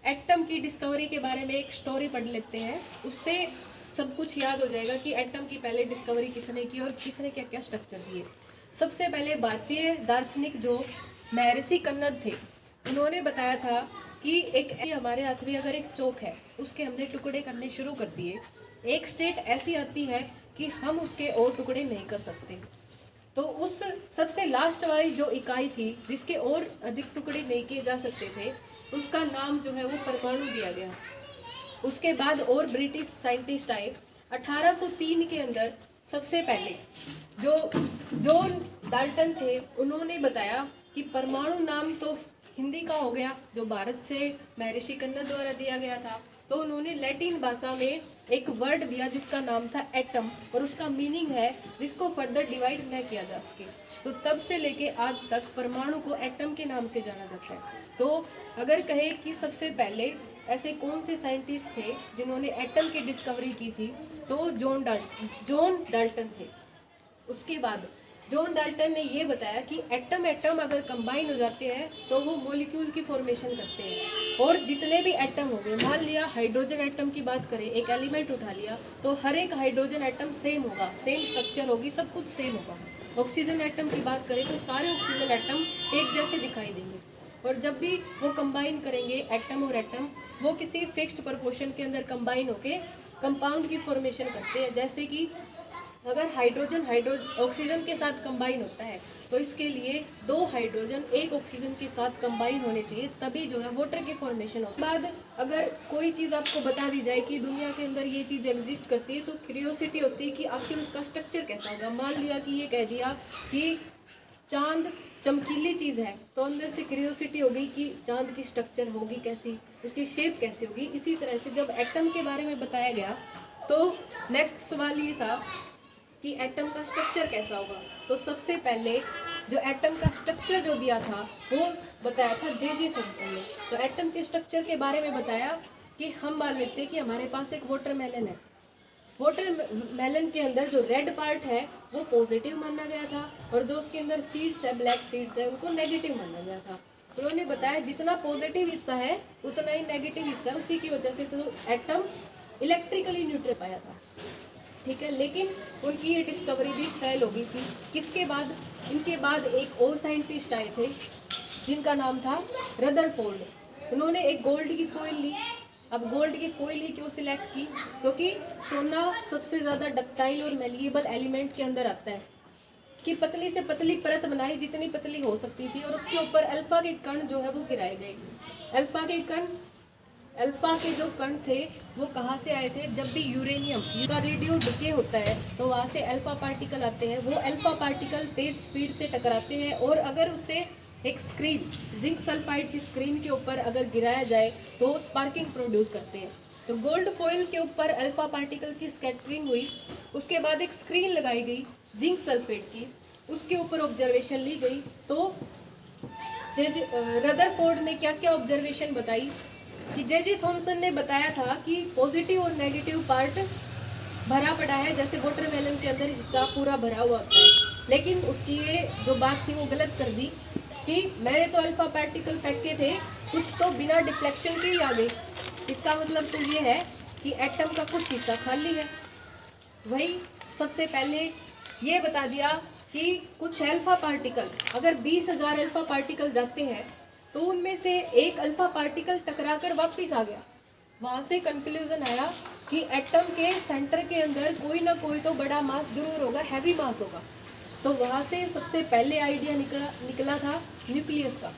Atom की discovery के बारे में एक स्टोरी पढ़ लेते हैं, उससे सब कुछ याद हो जाएगा कि एटम की पहले डिस्कवरी किसने की और किसने क्या क्या स्ट्रक्चर दिए। सबसे पहले भारतीय दार्शनिक जो महर्षि कन्नद थे, उन्होंने बताया था कि एक हमारे हाथ में अगर एक चौक है, उसके हमने टुकड़े करने शुरू कर दिए, एक स्टेट ऐसी आती है कि हम उसके और टुकड़े नहीं कर सकते। तो उस सबसे लास्ट वाली जो इकाई थी जिसके और अधिक टुकड़े नहीं किए जा सकते थे, उसका नाम जो है वो परमाणु दिया गया। उसके बाद और ब्रिटिश साइंटिस्ट आए 1803 के अंदर। सबसे पहले जो जॉन डाल्टन थे, उन्होंने बताया कि परमाणु नाम तो हिंदी का हो गया, जो भारत से महर्षि कन्नद द्वारा दिया गया था। तो उन्होंने लैटिन भाषा में एक वर्ड दिया जिसका नाम था एटम, और उसका मीनिंग है जिसको फर्दर डिवाइड न किया जा सके। तो तब से लेके आज तक परमाणु को एटम के नाम से जाना जाता है। तो अगर कहे कि सबसे पहले ऐसे कौन से साइंटिस्ट थे जिन्होंने एटम की डिस्कवरी की थी, तो जॉन डाल्टन थे। उसके बाद जॉन डाल्टन ने ये बताया कि एटम अगर कंबाइन हो जाते हैं तो वो मॉलिक्यूल की फॉर्मेशन करते हैं। और जितने भी एटम हो गए, मान लिया हाइड्रोजन एटम की बात करें, एक एलिमेंट उठा लिया, तो हर एक हाइड्रोजन एटम सेम होगा, सेम स्ट्रक्चर होगी, सब कुछ सेम होगा। ऑक्सीजन एटम की बात करें तो सारे ऑक्सीजन एटम एक जैसे दिखाई देंगे। और जब भी वो कंबाइन करेंगे एटम और एटम, वो किसी फिक्स्ड प्रोपोर्शन के अंदर कंबाइन होके कंपाउंड की फॉर्मेशन करते हैं। जैसे कि अगर हाइड्रोजन ऑक्सीजन के साथ कंबाइन होता है तो इसके लिए 2 हाइड्रोजन 1 ऑक्सीजन के साथ कंबाइन होने चाहिए, तभी जो है वाटर की फॉर्मेशन हो। बाद अगर कोई चीज़ आपको बता दी जाए कि दुनिया के अंदर ये चीज़ एग्जिस्ट करती है, तो क्यूरियोसिटी होती है कि आखिर उसका स्ट्रक्चर कैसा होगा। मान लिया कि ये कह दिया कि चांद चमकीली चीज़ है, तो अंदर से क्यूरियोसिटी होगी कि चांद की स्ट्रक्चर होगी कैसी, उसकी शेप कैसी होगी। इसी तरह से जब एटम के बारे में बताया गया तो नेक्स्ट सवाल ये था कि एटम का स्ट्रक्चर कैसा होगा। तो सबसे पहले जो एटम का स्ट्रक्चर जो दिया था वो बताया था जे थॉमसन ने। तो एटम के स्ट्रक्चर के बारे में बताया कि हम मान लेते हैं कि हमारे पास एक वाटरमेलन है। वाटरमेलन के अंदर जो रेड पार्ट है वो पॉजिटिव माना गया था, और जो उसके अंदर सीड्स है, ब्लैक सीड्स है, उनको नेगेटिव माना गया था। उन्होंने बताया जितना पॉजिटिव हिस्सा है उतना ही नेगेटिव हिस्सा है, उसी की वजह से तो एटम इलेक्ट्रिकली न्यूट्रल पाया था। ठीक है, लेकिन उनकी ये डिस्कवरी भी फेल हो गई थी। किसके बाद? इनके बाद एक और साइंटिस्ट आए थे जिनका नाम था रदरफोर्ड। उन्होंने एक गोल्ड की फॉइल ली। अब गोल्ड की फॉइल ही क्यों सिलेक्ट की? क्योंकि सोना सबसे ज़्यादा डक्टाइल और मेलिएबल एलिमेंट के अंदर आता है। इसकी पतली से पतली परत बनाई जितनी पतली हो सकती थी, और उसके ऊपर अल्फा के कण जो है वो गिराए गए। अल्फा के जो कण थे वो कहाँ से आए थे? जब भी यूरेनियम का रेडियो डिके होता है तो वहाँ से अल्फा पार्टिकल आते हैं। वो अल्फा पार्टिकल तेज स्पीड से टकराते हैं, और अगर उसे एक स्क्रीन, जिंक सल्फाइड की स्क्रीन के ऊपर अगर गिराया जाए तो स्पार्किंग प्रोड्यूस करते हैं। तो गोल्ड फॉइल के ऊपर अल्फा पार्टिकल की स्कैटरिंग हुई। उसके बाद एक स्क्रीन लगाई गई जिंक सल्फेट की, उसके ऊपर ऑब्जर्वेशन ली गई। तो रदरफोर्ड ने क्या क्या ऑब्जर्वेशन बताई कि जे थॉमसन ने बताया था कि पॉजिटिव और नेगेटिव पार्ट भरा पड़ा है, जैसे वाटरमेलन के अंदर हिस्सा पूरा भरा हुआ होता है। लेकिन उसकी ये जो बात थी वो गलत कर दी कि मैंने तो अल्फा पार्टिकल फेंके थे, कुछ तो बिना डिफ्लेक्शन के ही आ गए। इसका मतलब तो ये है कि एटम का कुछ हिस्सा खाली है। वही सबसे पहले ये बता दिया कि कुछ अल्फा पार्टिकल, अगर 20,000 अल्फा पार्टिकल जाते हैं तो उनमें से एक अल्फा पार्टिकल टकराकर वापस आ गया। वहाँ से कंक्लूजन आया कि एटम के सेंटर के अंदर कोई ना कोई तो बड़ा मास जरूर होगा, हैवी मास होगा। तो वहाँ से सबसे पहले आइडिया निकला था न्यूक्लियस का।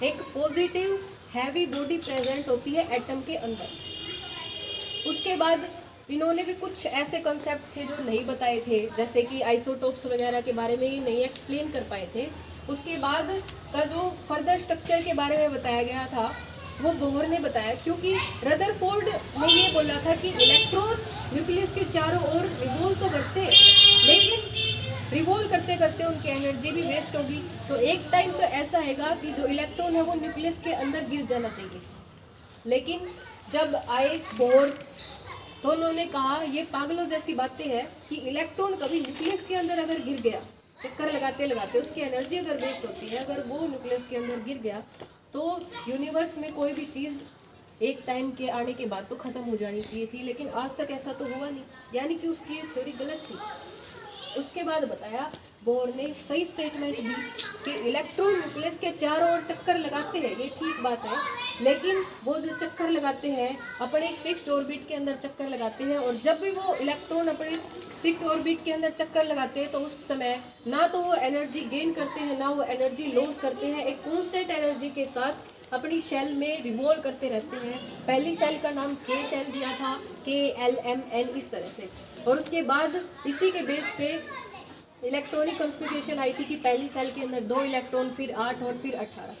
एक पॉजिटिव हैवी बॉडी प्रेजेंट होती है एटम के अंदर। उसके बाद इन्होंने भी कुछ ऐसे कॉन्सेप्ट थे जो नहीं बताए थे, जैसे कि आइसोटोप्स वगैरह के बारे में ये नहीं एक्सप्लेन कर पाए थे। उसके बाद का जो फर्दर स्ट्रक्चर के बारे में बताया गया था वो बोहर ने बताया, क्योंकि रदरफोर्ड ने ये बोला था कि इलेक्ट्रॉन न्यूक्लियस के चारों ओर रिवॉल्व तो करते, लेकिन रिवॉल्व करते करते उनकी एनर्जी भी वेस्ट होगी। तो एक टाइम तो ऐसा आएगा कि जो इलेक्ट्रॉन है वो न्यूक्लियस के अंदर गिर जाना चाहिए। लेकिन जब आए बोहर तो उन्होंने कहा ये पागलों जैसी बातें हैं कि इलेक्ट्रॉन कभी न्यूक्लियस के अंदर अगर गिर गया, चक्कर लगाते लगाते उसकी एनर्जी अगर वेस्ट होती है, अगर वो न्यूक्लियस के अंदर गिर गया तो यूनिवर्स में कोई भी चीज़ एक टाइम के आने के बाद तो ख़त्म हो जानी चाहिए थी, लेकिन आज तक ऐसा तो हुआ नहीं, यानी कि उसकी ये थ्योरी गलत थी। उसके बाद बताया बोर ने सही स्टेटमेंट दी कि इलेक्ट्रॉन न्यूक्लियस के चारों ओर चक्कर लगाते हैं, ये ठीक बात है, लेकिन वो जो चक्कर लगाते हैं अपने एक फिक्स्ड ऑर्बिट के अंदर चक्कर लगाते हैं, और जब भी वो इलेक्ट्रॉन अपने फिक्स्ड ऑर्बिट के अंदर चक्कर लगाते हैं तो उस समय ना तो वो एनर्जी गेन करते हैं ना वो एनर्जी लॉस करते हैं, एक कॉन्स्टेंट एनर्जी के साथ अपनी शेल में रिवॉल्व करते रहते हैं। पहली शेल का नाम के शेल दिया था, KLMN इस तरह से, और उसके बाद इसी के बेस पे इलेक्ट्रॉनिक कॉन्फ़िगरेशन आई थी कि पहली सेल के अंदर 2 इलेक्ट्रॉन, फिर 8 और फिर 18।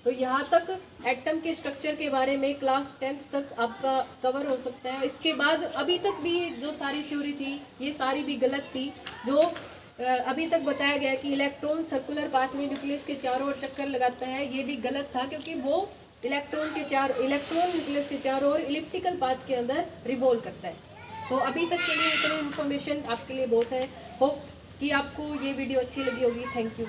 तो यहाँ तक एटम के स्ट्रक्चर के बारे में क्लास 10th तक आपका कवर हो सकता है। इसके बाद अभी तक भी जो सारी थ्योरी थी ये सारी भी गलत थी। जो अभी तक बताया गया कि इलेक्ट्रॉन सर्कुलर पाथ में न्यूक्लियस के चारों ओर चक्कर लगाता है, ये भी गलत था, क्योंकि वो इलेक्ट्रॉन न्यूक्लियस के चारों ओर इलिप्टिकल पाथ के अंदर रिवॉल्व करता है। तो अभी तक के लिए इतनी इन्फॉर्मेशन आपके लिए बहुत है। होप कि आपको ये वीडियो अच्छी लगी होगी। Thank you.